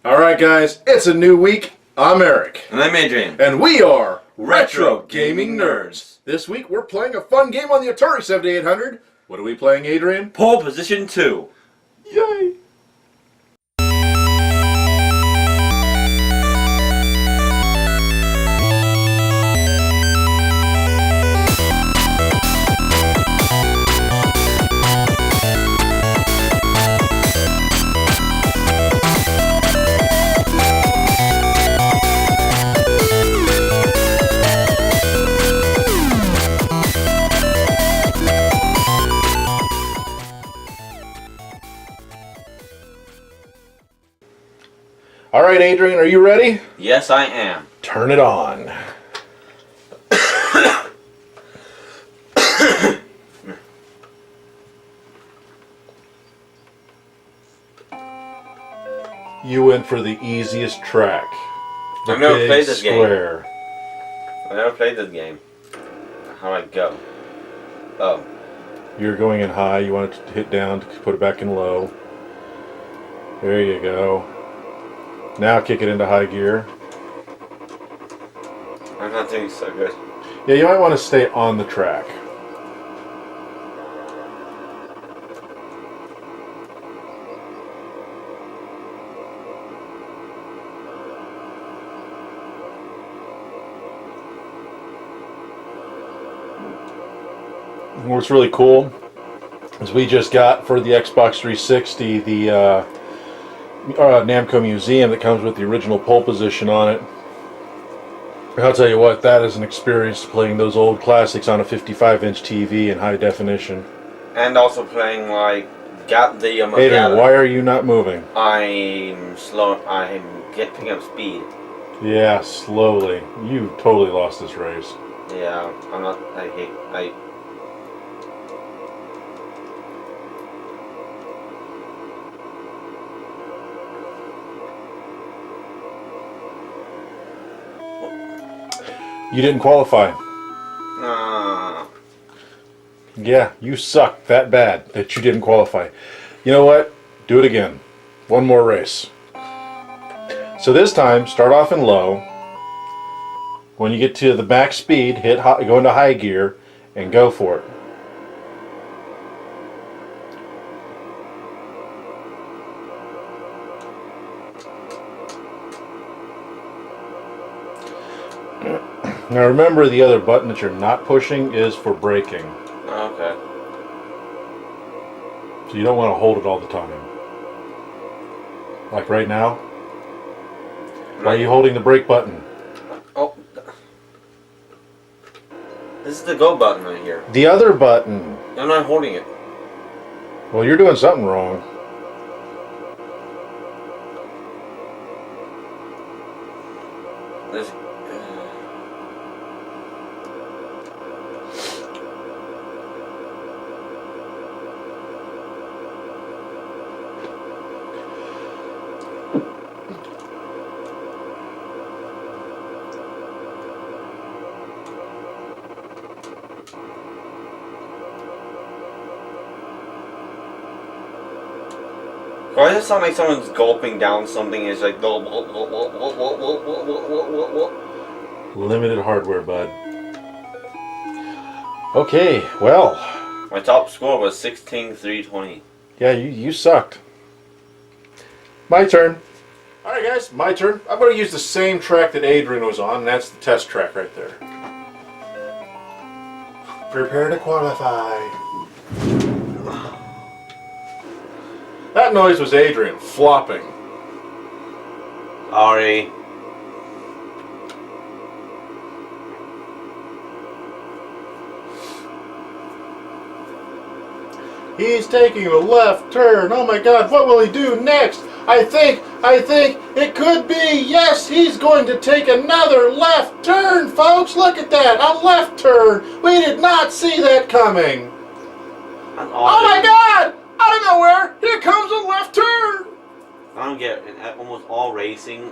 Alright guys, it's a new week. I'm Eric. And I'm Adrian. And we are Retro Gaming Nerds. This week we're playing a fun game on the Atari 7800. What are we playing, Adrian? Pole Position 2. Yay! Alright, Adrian, are you ready? Yes, I am. Turn it on. You went for the easiest track. The I've never big played this square. I've never played this game. How do I go? Oh. You're going in high, you want it to hit down to put it back in low. There you go. Now kick it into high gear. I'm not doing so good. Yeah, you might want to stay on the track. What's really cool is we just got for the Xbox 360 the Namco Museum that comes with the original pole position on it. I'll tell you what, that is an experience playing those old classics on a 55-inch TV in high definition. And also playing like Adrian, why are you not moving? I'm slow. I'm picking up speed. Yeah, slowly. You totally lost this race. Yeah, I'm not. You didn't qualify. Ah. Yeah, you suck that bad that you didn't qualify. You know what? Do it again. One more race. So this time, start off in low. When you get to the max speed, go into high gear and go for it. Now remember, the other button that you're not pushing is for braking. Okay. So you don't want to hold it all the time. Like right now. Why are you holding the brake button? Oh. This is the go button right here. The other button. I'm not holding it. Well, you're doing something wrong. This. Why does it sound like someone's gulping down something? It's like Limited hardware, bud. Okay, well. My top score was 16,320. Yeah, you sucked. My turn. Alright guys, my turn. I'm going to use the same track that Adrian was on, and that's the test track right there. Prepare to qualify. That noise was Adrian flopping. Ari. He's taking a left turn. Oh my God, what will he do next? I think it could be, yes, he's going to take another left turn, folks. Look at that, a left turn. We did not see that coming. Oh my God, out of nowhere, here comes a left turn. I don't get it. In almost all racing,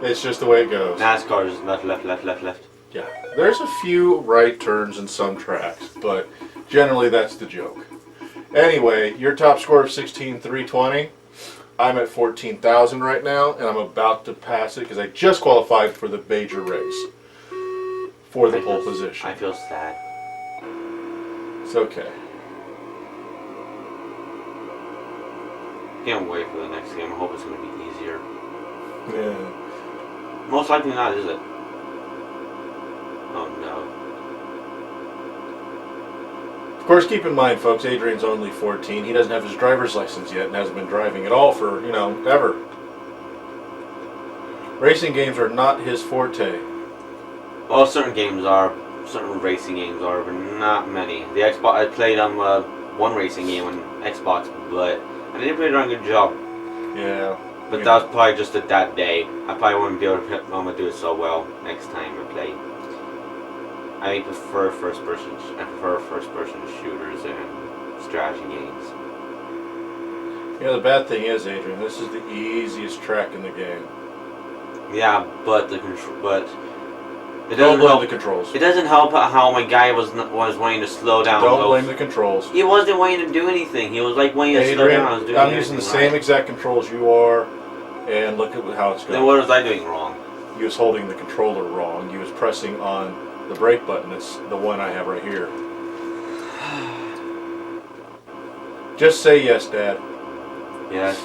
It's just the way it goes. NASCAR is left, left, left, left, left. Yeah, there's a few right turns in some tracks, but generally that's the joke. Anyway, your top score of 16,320. I'm at 14,000 right now, and I'm about to pass it because I just qualified for the major race for the pole position. I feel sad. It's okay. Can't wait for the next game. I hope it's going to be easier. Yeah. Most likely not, is it? Oh no. Of course, keep in mind, folks, Adrian's only 14. He doesn't have his driver's license yet and hasn't been driving at all for, you know, ever. Racing games are not his forte. Well, certain games are. Certain racing games are, but not many. The Xbox, I played on one racing game on Xbox, but I didn't play a darn good job. Yeah. But that was probably just that day. I probably wouldn't be able to do it so well next time I play. I prefer first-person shooters and strategy games. Yeah, the bad thing is, Adrian, this is the easiest track in the game. Yeah, but it Don't doesn't blame help the controls. It doesn't help how my guy was wanting to slow down. Don't blame the controls. He wasn't wanting to do anything. He was like wanting to slow down. I'm using the same exact controls you are, and look at how it's going. Then what was I doing wrong? He was holding the controller wrong. He was pressing on the brake button. It's the one I have right here. Just say yes, Dad. Yes.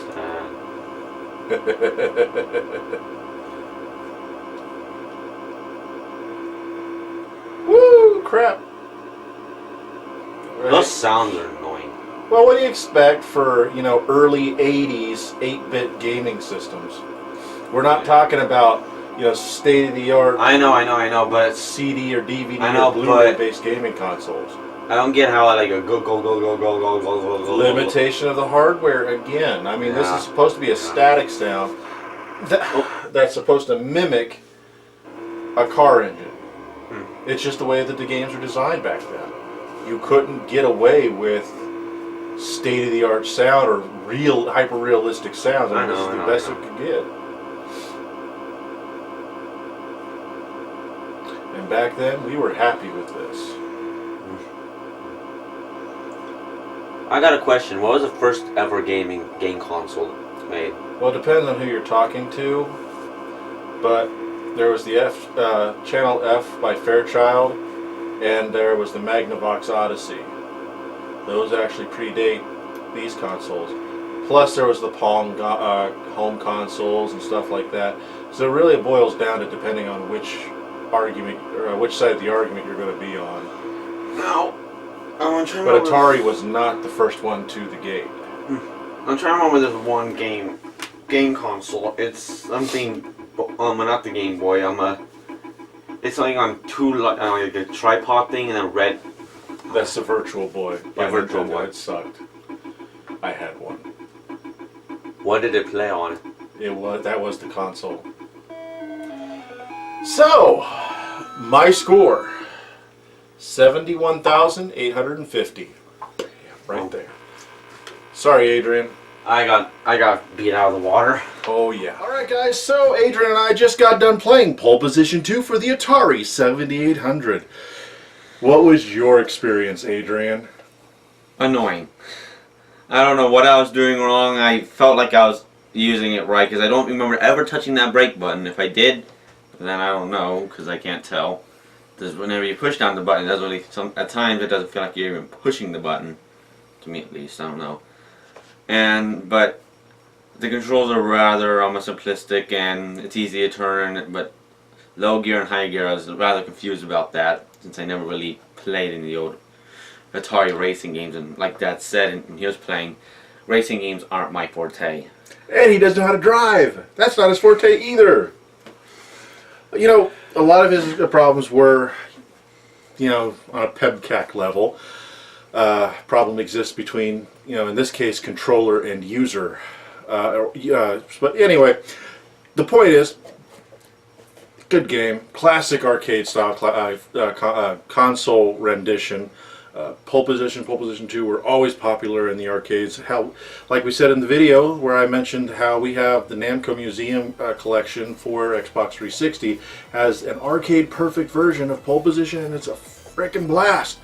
Woo! Crap. Right. Those sounds are annoying. Well, what do you expect for, you know, early 80s 8-bit gaming systems? We're not talking about, you know, state-of-the-art I know, but CD or DVD I know, or Blu-ray-based gaming consoles. I don't get how like a go. Limitation of the hardware again. I mean, this is supposed to be a static sound that's supposed to mimic a car engine. It's just the way that the games were designed back then. You couldn't get away with state-of-the-art sound or real, hyper-realistic sounds. I mean, this is the best it could get. And back then, we were happy with this. I got a question. What was the first ever game console made? Well, it depends on who you're talking to, but there was the Channel F by Fairchild, and there was the Magnavox Odyssey. Those actually predate these consoles. Plus, there was the Pong home consoles and stuff like that. So really, it boils down to depending on which argument, or which side of the argument you're going to be on. No. But Atari was not the first one to the gate. I'm trying to remember this one game console. It's something, not the Game Boy. It's something on like a tripod thing and a red. That's the Virtual Boy. Yeah, Virtual Nintendo. Boy. It sucked. I had one. What did it play on? That was the console. So, my score. 71,850. Right there. Sorry, Adrian. I got beat out of the water. Oh yeah. Alright guys, so Adrian and I just got done playing Pole Position 2 for the Atari 7800. What was your experience, Adrian? Annoying. I don't know what I was doing wrong. I felt like I was using it right because I don't remember ever touching that brake button. If I did, then I don't know because I can't tell. Because whenever you push down the button, it doesn't really. At times, it doesn't feel like you're even pushing the button. To me, at least, I don't know. But the controls are rather almost simplistic, and it's easy to turn. But low gear and high gear, I was rather confused about that since I never really played in the old Atari racing games. And like Dad said, when he was playing, racing games aren't my forte. And he doesn't know how to drive. That's not his forte either. You know, a lot of his problems were, you know, on a PEBCAC level. Problem exists between, you know, in this case, controller and user. But anyway, the point is, good game, classic arcade style console rendition. Pole Position 2 were always popular in the arcades. How, like we said in the video where I mentioned how we have the Namco Museum collection for Xbox 360 has an arcade perfect version of Pole Position, and it's a frickin' blast.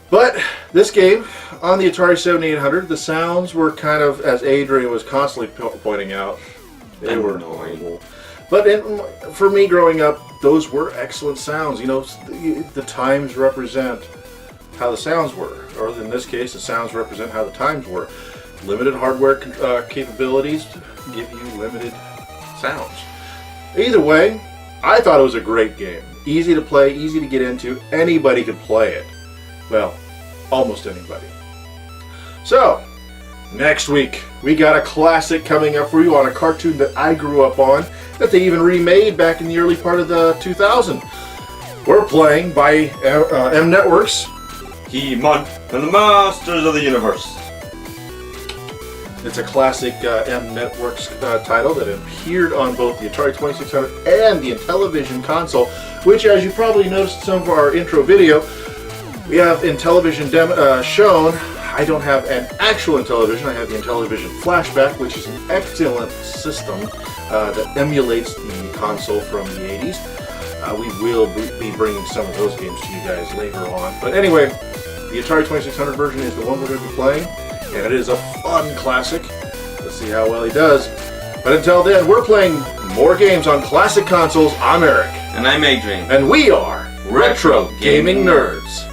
But this game, on the Atari 7800, the sounds were kind of, as Adrian was constantly pointing out, they were horrible. But for me growing up, those were excellent sounds. You know, the times represent how the sounds were. Or in this case, the sounds represent how the times were. Limited hardware capabilities give you limited sounds. Either way, I thought it was a great game. Easy to play, easy to get into. Anybody could play it. Well, almost anybody. So, next week, we got a classic coming up for you on a cartoon that I grew up on, that they even remade back in the early part of the 2000s. We're playing by M Networks. He-Man and the Masters of the Universe. It's a classic M Networks title that appeared on both the Atari 2600 and the Intellivision console, which, as you probably noticed in some of our intro video, we have Intellivision shown. I don't have an actual Intellivision. I have the Intellivision Flashback, which is an excellent system that emulates the console from the 80s. We will be bringing some of those games to you guys later on. But anyway, the Atari 2600 version is the one we're going to be playing, and it is a fun classic. Let's see how well he does. But until then, we're playing more games on classic consoles. I'm Eric. And I'm Adrian. And we are Retro Gaming Nerds.